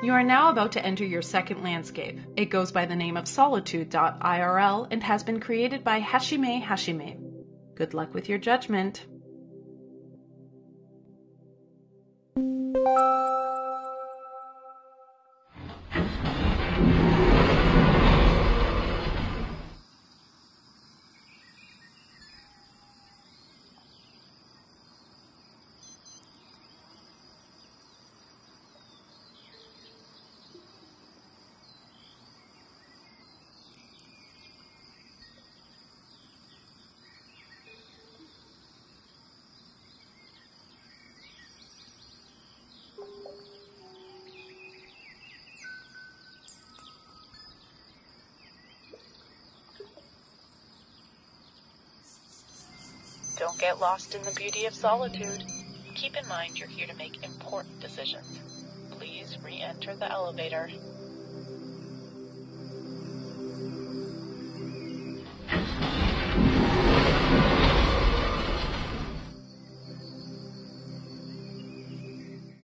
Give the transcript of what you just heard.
You are now about to enter your second landscape. It goes by the name of solitude.irl and has been created by Hashime. Good luck with your judgment. Don't get lost in the beauty of solitude. Keep in mind you're here to make important decisions. Please re-enter the elevator.